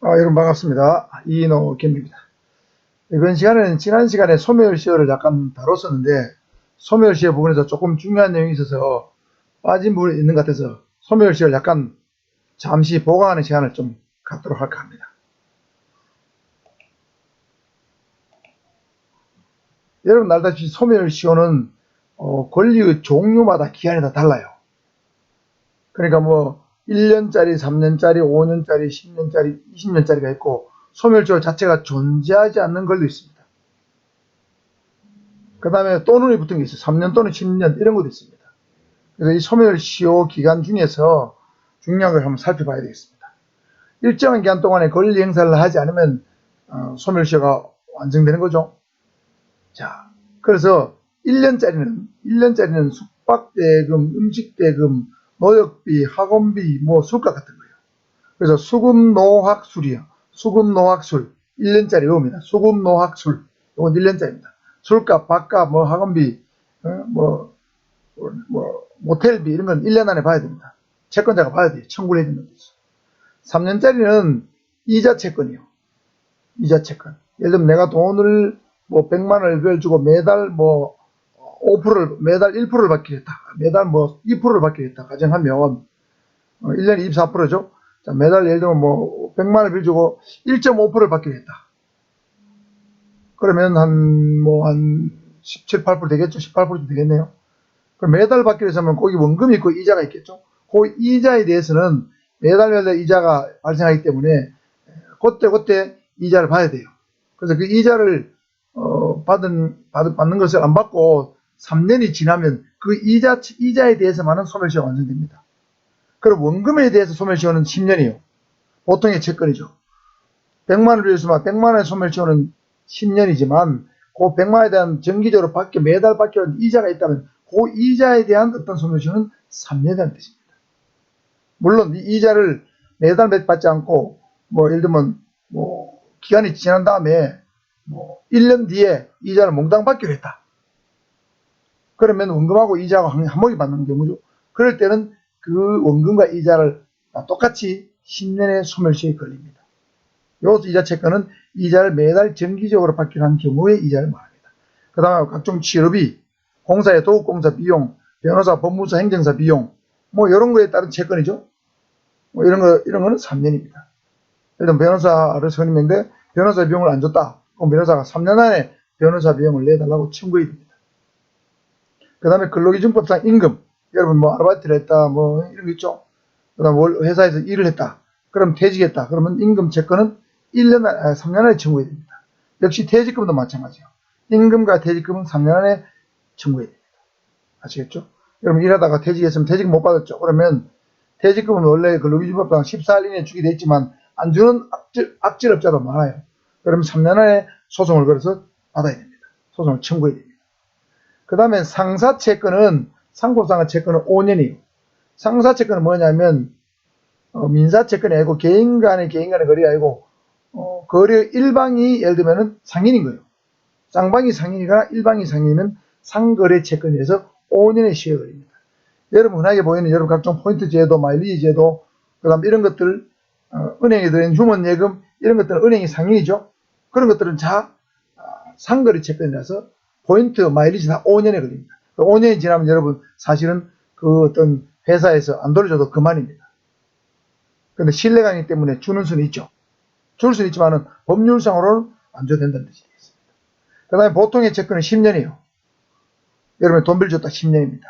여러분 반갑습니다. 이인호 캠입니다. 이번 시간에는 지난 시간에 소멸시효를 약간 다뤘었는데 소멸시효 부분에서 조금 중요한 내용이 있어서 빠진 부분이 있는 것 같아서 소멸시효를 약간 잠시 보강하는 시간을 좀 갖도록 할까 합니다. 여러분 알다시피 소멸시효는 권리의 종류마다 기한이 다 달라요. 그러니까 뭐 1년짜리, 3년짜리, 5년짜리, 10년짜리, 20년짜리가 있고 소멸시효 자체가 존재하지 않는 걸도 있습니다. 그 다음에 또는이 붙은 게 있어요. 3년 또는 10년 이런 것도 있습니다. 그래서 이 소멸시효 기간 중에서 중요한 걸 한번 살펴봐야 되겠습니다. 일정한 기간 동안에 권리 행사를 하지 않으면 소멸시효가 완성되는 거죠. 자, 그래서 1년짜리는 숙박대금, 음식대금, 노역비, 학원비, 뭐 술값 같은 거예요. 그래서 수급노학술이요. 수급노학술 1년짜리 이겁니다. 수급노학술 이건 1년짜리입니다. 술값, 밥값, 뭐 학원비, 모텔비 이런 건 1년 안에 봐야 됩니다. 채권자가 봐야 돼요. 청구를 해주는 거죠. 3년짜리는 이자 채권이요. 이자 채권. 예를 들면 내가 돈을 뭐 100만 원을 주고 매달 뭐 5%를 매달 1%를 받기로 했다. 매달 뭐 2%를 받기로 했다. 가정하면 1년에 24%죠. 자, 매달 예를 들면 뭐 100만 원을 빌려주고 1.5%를 받기로 했다. 그러면 한 17, 8% 되겠죠. 18% 되겠네요. 그럼 매달 받기로 했으면 거기 원금이 있고 이자가 있겠죠. 그 이자에 대해서는 매달 이자가 발생하기 때문에 그때 이자를 봐야 돼요. 그래서 그 이자를 받는 것을 안 받고 3년이 지나면 그 이자에 대해서만은 소멸시효가 완성됩니다. 그럼 원금에 대해서 소멸시효는 10년이에요. 보통의 채권이죠. 100만 원을 빌렸으면 100만 원의 소멸시효는 10년이지만 그 100만 원에 대한 정기적으로 매달 받기로 하는 이자가 있다면 그 이자에 대한 어떤 소멸시효는 3년이라는 뜻입니다. 물론 이 이자를 매달 받지 않고 뭐 예를 들면 뭐 기간이 지난 다음에 뭐 1년 뒤에 이자를 몽땅 받기로 했다. 그러면 원금하고 이자하고 한목이 받는 경우죠. 그럴 때는 그 원금과 이자를 똑같이 10년의 소멸시효에 걸립니다. 여기서 이자 채권은 이자를 매달 정기적으로 받기로 한 경우에 이자를 말합니다. 그 다음에 각종 치료비, 공사의 도급공사 비용, 변호사, 법무사, 행정사 비용, 뭐 이런 거에 따른 채권이죠. 뭐 이런 거는 3년입니다. 예를 들면 변호사를 선임했는데 변호사 비용을 안 줬다. 그럼 변호사가 3년 안에 변호사 비용을 내달라고 청구해야 됩니다. 그 다음에 근로기준법상 임금, 여러분 뭐 아르바이트를 했다, 뭐 이런 거 있죠. 그 다음에 회사에서 일을 했다. 그럼 퇴직했다. 그러면 임금 채권은 3년 안에 청구해야 됩니다. 역시 퇴직금도 마찬가지예요. 임금과 퇴직금은 3년 안에 청구해야 됩니다. 아시겠죠? 여러분 일하다가 퇴직했으면 퇴직 못 받았죠. 그러면 퇴직금은 원래 근로기준법상 14일 이내에 주게 돼 있지만 안 주는 악질업자도 많아요. 그러면 3년 안에 소송을 걸어서 받아야 됩니다. 소송을 청구해야 됩니다. 그 다음에 상사채권은 상고상하채권은 5년이에요. 상사채권은 뭐냐면 민사채권이 아니고 개인 간의 거래가 아니고 거래 일방이 예를 들면 상인인 거예요. 쌍방이 상인이거나 일방이 상인이면 상거래채권에서 5년의 시효가 걸립니다. 여러분 흔하게 보이는 여러분 각종 포인트 제도, 마일리지 제도, 그 다음 이런 것들 은행에 들어있는 휴먼 예금 이런 것들은 은행이 상인이죠. 그런 것들은 상거래채권이라서 포인트, 마일리지 다 5년에 걸립니다. 5년이 지나면 여러분 사실은 그 어떤 회사에서 안 돌려줘도 그만입니다. 근데 신뢰관계 때문에 주는 수는 있죠. 줄 수는 있지만은 법률상으로는 안 줘도 된다는 뜻이 되겠습니다. 그 다음에 보통의 채권은 10년이에요. 여러분 돈 빌려줬다 10년입니다.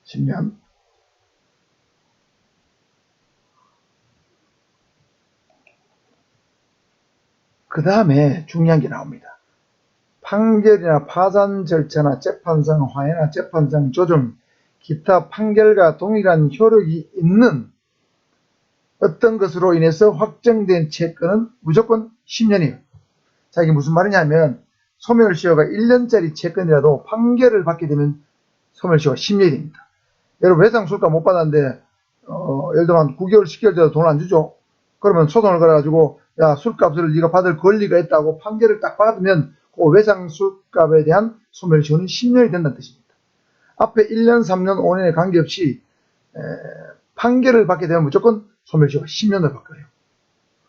10년. 그 다음에 중요한 게 나옵니다. 판결이나 파산 절차나 재판상 화해나 재판상 조정, 기타 판결과 동일한 효력이 있는 어떤 것으로 인해서 확정된 채권은 무조건 10년이에요. 자, 이게 무슨 말이냐면 소멸시효가 1년짜리 채권이라도 판결을 받게 되면 소멸시효가 10년이 됩니다. 여러분 회상 술값 못 받았는데 예를 들면 9개월, 10개월 돼도 돈을 안 주죠. 그러면 소송을 걸어가지고 야 술값을 네가 받을 권리가 있다고 판결을 딱 받으면 그 회상 술값에 대한 소멸시효는 10년이 된다는 뜻입니다. 앞에 1년, 3년, 5년에 관계없이 판결을 받게 되면 무조건 소멸시효가 10년을 바꿔요.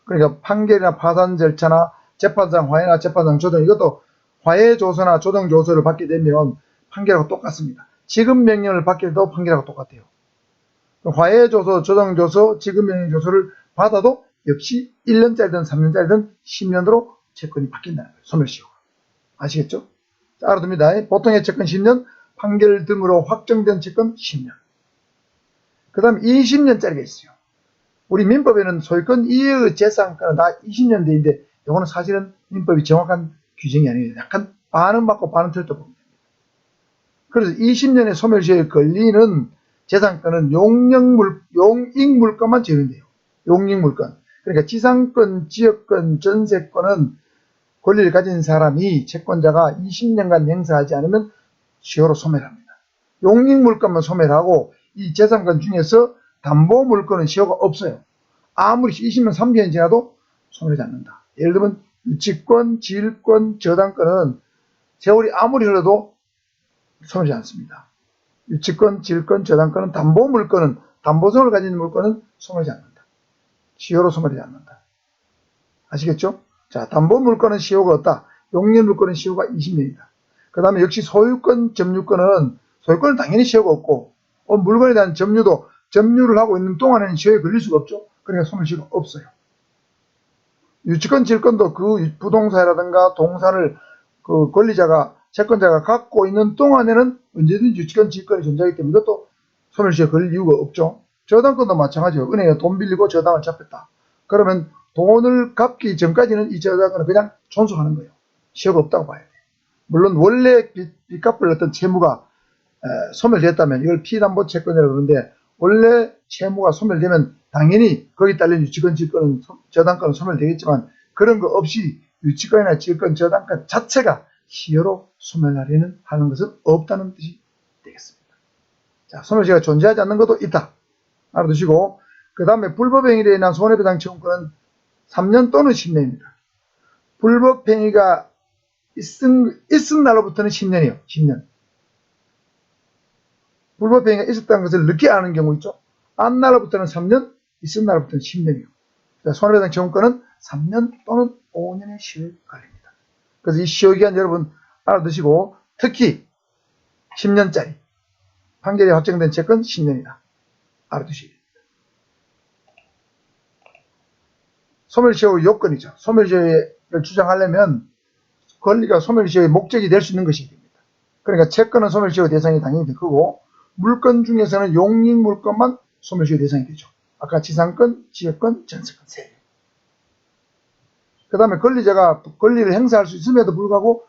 그러니까 판결이나 파산 절차나 재판장 화해나 재판장 조정, 이것도 화해 조서나 조정 조서를 받게 되면 판결하고 똑같습니다. 지급 명령을 받게 돼도 판결하고 똑같아요. 화해 조서, 조정 조서, 지급 명령 조서를 받아도 역시 1년짜리든 3년짜리든 10년으로 채권이 바뀐다는 거예요. 소멸시효가. 아시겠죠? 자, 알아둡니다. 보통의 채권 10년, 판결 등으로 확정된 채권 10년. 그 다음 20년짜리가 있어요. 우리 민법에는 소유권 이외의 재산권은 다 20년 대인데, 이거는 사실은 민법이 정확한 규정이 아니에요. 약간 반은 맞고 반은 틀렸다고 봅니다. 그래서 20년의 소멸시효에 걸리는 재산권은 용익물권만 적용돼요. 용익물권. 그러니까 지상권, 지역권, 전세권은 권리를 가진 사람이 채권자가 20년간 행사하지 않으면 시효로 소멸합니다. 용익물권만 소멸하고 이 재산권 중에서 담보물권은 시효가 없어요. 아무리 20년, 30년이 지나도 소멸하지 않는다. 예를 들면 유치권, 지일권, 저당권은 세월이 아무리 흘러도 소멸하지 않습니다. 유치권, 지일권, 저당권은 담보물권은 담보성을 가진 물권은 소멸하지 않는다. 시효로 소멸하지 않는다. 아시겠죠? 자, 담보물권은 시효가 없다. 용익물권은 시효가 20년이다. 그 다음에 역시 소유권, 점유권은 소유권은 당연히 시효가 없고 물건에 대한 점유도 점유를 하고 있는 동안에는 시효에 걸릴 수가 없죠. 그러니까 소멸시효가 없어요. 유치권, 지일권도 그 부동산이라든가 동산을 그 권리자가 채권자가 갖고 있는 동안에는 언제든지 유치권, 지일권이 존재하기 때문에 이것도 소멸시효에 걸릴 이유가 없죠. 저당권도 마찬가지예요. 은행에 돈 빌리고 저당을 잡혔다. 그러면 돈을 갚기 전까지는 이 저당권은 그냥 존속하는 거예요. 시효가 없다고 봐야 돼요. 물론 원래 빚 갚을 어떤 채무가 소멸됐다면 이걸 피담보 채권이라고 그러는데, 원래 채무가 소멸되면 당연히 거기 딸린 유치권, 지권은 저당권은 소멸되겠지만 그런 거 없이 유치권이나 지권, 저당권 자체가 시효로 소멸하려는 하는 것은 없다는 뜻이 되겠습니다. 자, 소멸시효가 존재하지 않는 것도 있다. 알아두시고, 그 다음에 불법행위로 인한 손해배상 청구권은 3년 또는 10년입니다. 불법행위가 있은 날로부터는 10년이에요. 10년. 불법행위가 있었다는 것을 늦게 아는 경우 있죠. 안 날로부터는 3년, 있은 날로부터는 10년이에요. 손해배상 청구권은 3년 또는 5년의 시효에 걸립니다. 그래서 이 시효기간 여러분 알아두시고, 특히 10년짜리 판결이 확정된 채권 10년이다. 알아두시기 바랍니다. 소멸시효 요건이죠. 소멸시효를 주장하려면 권리가 소멸시효의 목적이 될 수 있는 것이 됩니다. 그러니까 채권은 소멸시효 대상이 당연히 될 거고, 물건 중에서는 용익물건만 소멸시효 대상이 되죠. 아까 지상권, 지역권, 전세권 세 개. 그 다음에 권리자가 권리를 행사할 수 있음에도 불구하고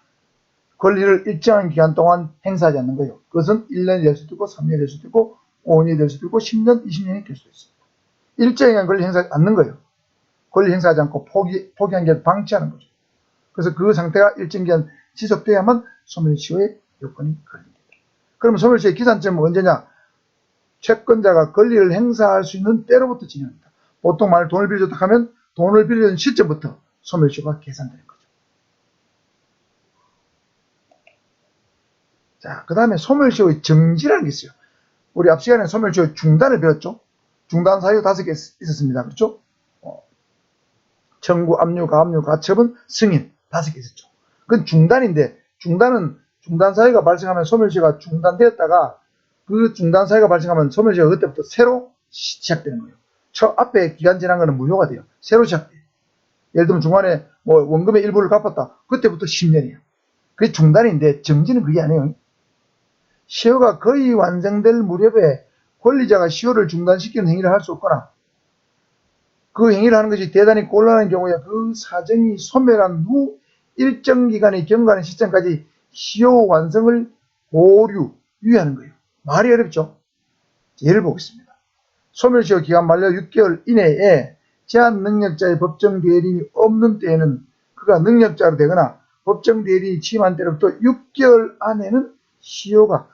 권리를 일정한 기간 동안 행사하지 않는 거예요. 그것은 1년이 될 수도 있고 3년이 될 수도 있고 5년이 될 수도 있고 10년, 20년이 될 수도 있습니다. 일정한 기간 권리 행사하지 않는 거예요. 권리 행사하지 않고 포기한 게 방치하는 거죠. 그래서 그 상태가 일정 기간 지속돼야만 소멸시효의 요건이 걸립니다. 그러면 소멸시효의 기산점은 언제냐? 채권자가 권리를 행사할 수 있는 때로부터 진행합니다. 보통 만약 돈을 빌려줬다 하면 돈을 빌려준 시점부터 소멸시효가 계산되는 거죠. 자, 그 다음에 소멸시효의 정지라는 게 있어요. 우리 앞 시간에 소멸시효 중단을 배웠죠. 중단 사유 5개 있었습니다. 그렇죠? 청구, 압류, 가압류, 가처분, 승인 5개 있었죠. 그건 중단인데, 중단 사유가 발생하면 소멸시효가 중단되었다가 그 중단 사유가 발생하면 소멸시효가 그때부터 새로 시작되는 거예요. 앞에 기간 지난 거는 무효가 돼요. 새로 시작돼요. 예를 들면 중간에 원금의 일부를 갚았다. 그때부터 10년이에요. 그게 중단인데 정지는 그게 아니에요. 시효가 거의 완성될 무렵에 권리자가 시효를 중단시키는 행위를 할 수 없거나 그 행위를 하는 것이 대단히 곤란한 경우에 그 사정이 소멸한 후 일정 기간이 경과하는 시점까지 시효 완성을 유예하는 거예요. 말이 어렵죠? 예를 보겠습니다. 소멸시효 기간 만료 6개월 이내에 제한 능력자의 법정 대리인이 없는 때에는 그가 능력자로 되거나 법정 대리인이 취임한 때로부터 6개월 안에는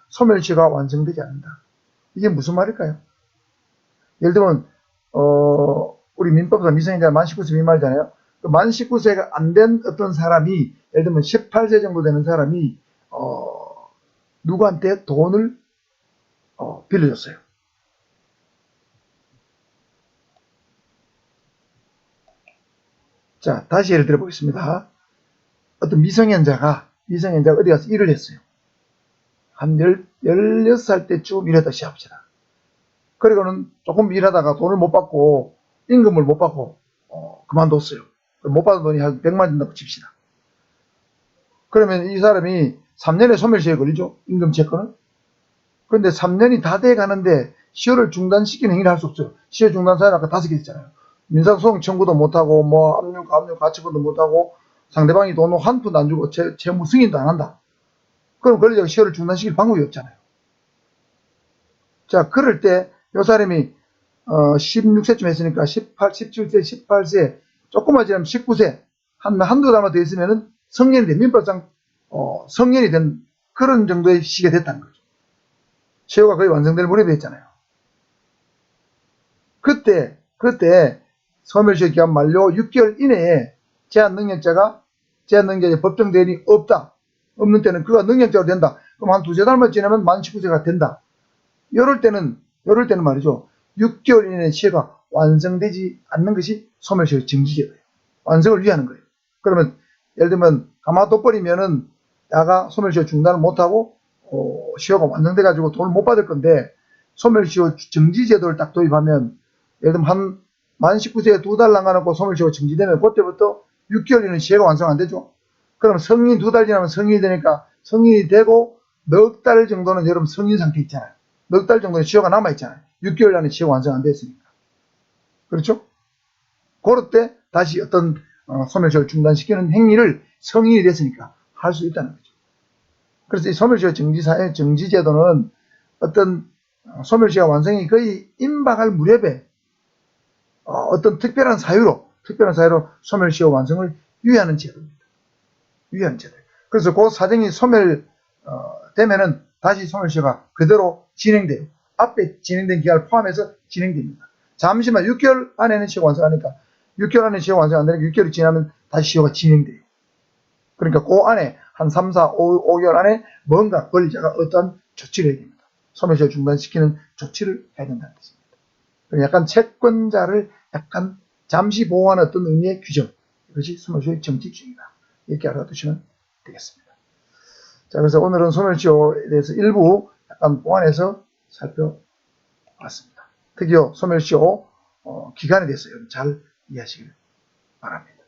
소멸시효가 완성되지 않는다. 이게 무슨 말일까요? 예를 들면 우리 민법상 미성년자 만 19세 미만이잖아요. 만 19세가 안 된 어떤 사람이, 예를 들면 18세 정도 되는 사람이 누구한테 돈을 빌려줬어요. 자, 다시 예를 들어 보겠습니다. 어떤 미성년자가 어디 가서 일을 했어요. 한 16살 때쯤 일했다 시합시다. 그리고는 조금 일하다가 돈을 못 받고, 임금을 못 받고, 그만뒀어요. 못 받은 돈이 한 100만 된다고 칩시다. 그러면 이 사람이 3년의 소멸시효에 걸리죠. 임금 채권은. 그런데 3년이 다 돼 가는데 시효를 중단시키는 행위를 할 수 없어요. 시효 중단 사유는 아까 5개 있잖아요. 민사소송 청구도 못하고, 뭐, 압류, 가압류, 가처분도 못하고, 상대방이 돈을 한 푼도 안 주고, 채무 승인도 안 한다. 그럼 권리자가 시효를 중단시킬 방법이 없잖아요. 자, 그럴 때, 요 사람이, 16세쯤 했으니까, 18, 17세, 18세, 조금만 지나면 19세, 한두 달만 더 있으면은 성년이 된, 민법상, 성년이 된 그런 정도의 시기가 됐다는 거죠. 시효가 거의 완성될 무렵에 했잖아요. 그때 소멸시효 기간 만료 6개월 이내에 제한 능력자의 법정 대리인이 없는 때는 그가 능력자로 된다. 그럼 한 두세 달만 지나면 만 19세가 된다. 이럴 때는 말이죠. 6개월 이내에 시효가 완성되지 않는 것이 소멸시효 정지제도예요. 완성을 위하는 거예요. 그러면 예를 들면 가만 둬버리면은 야가 소멸시효 중단을 못하고 시효가 완성돼가지고 돈을 못 받을 건데, 소멸시효 정지제도를 딱 도입하면, 예를 들면 만 19세에 2달 남아놓고 소멸시효가 정지되면 그때부터 6개월 이내는 시효가 완성 안 되죠. 그럼 성인 2달 지나면 성인이 되니까, 성인이 되고 넉 달 정도는 여러분 성인 상태 있잖아요. 넉 달 정도는 시효가 남아있잖아요. 6개월 안에 시효가 완성 안 됐으니까. 그렇죠? 그럴 때 다시 어떤 소멸시효를 중단시키는 행위를 성인이 됐으니까 할 수 있다는 거죠. 그래서 이 소멸시효 정지제도는 어떤 소멸시효 완성이 거의 임박할 무렵에 어떤 특별한 사유로 소멸시효 완성을 유예하는 제도입니다. 유예하는 제도. 그래서 그 사정이 소멸되면은 다시 소멸시효가 그대로 진행돼요. 앞에 진행된 기간을 포함해서 진행됩니다. 잠시만 6개월 안에는 시효가 완성하니까, 6개월 안에 시효가 완성 안 되니까 6개월이 지나면 다시 시효가 진행돼요. 그러니까 그 안에 한 3, 4, 5개월 안에 뭔가 권리자가 어떤 조치를 해야 됩니다. 소멸시효 중단시키는 조치를 해야 된다는 뜻입니다. 약간 채권자를 약간 잠시 보호하는 어떤 의미의 규정, 이것이 소멸시효의 정칙주의다. 이렇게 알아두시면 되겠습니다. 자, 그래서 오늘은 소멸시효에 대해서 일부 약간 보완해서 살펴봤습니다. 특히요 소멸시효 기간에 대해서 잘 이해하시길 바랍니다.